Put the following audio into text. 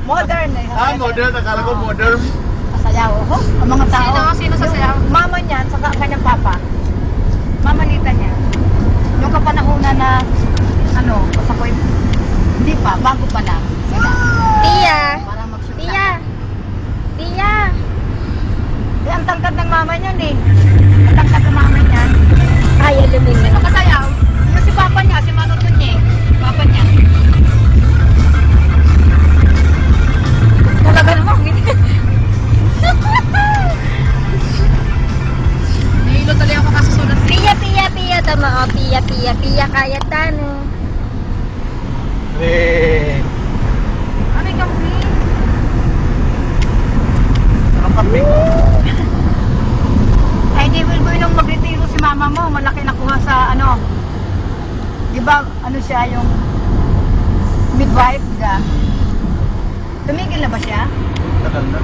Modern eh. Modern. Akala ko modern. Sayaw. Oh, ang mga tao. Sino sa sayaw? Yung mama niya, saka ang kanyang papa. Mamanita niya. Yung kapanahunan na, ano, pasakoy, hindi pa, bago pa lang. Sila. Tia! Para mag-shoot Tia! Tia! Eh, ang tangkad ng mama niya, eh. Ang tangkad ng mama niya. Ay, alumin Sino kasayaw? Yung si papa niya, si Manot niya. Papa niya. Talaga naman. Nahilo talaga ako kasusulat. Pia, pia, pia. Tama, oh. Pia, pia, pia. Kaya tano. Ano yung kambing? Ang kambing. Ay, di Wilboy nung magretiro si mama mo, malaki nakuha sa ano. Di ba, ano siya yung midwife ka? Tumigil na ba siya? Tagal na.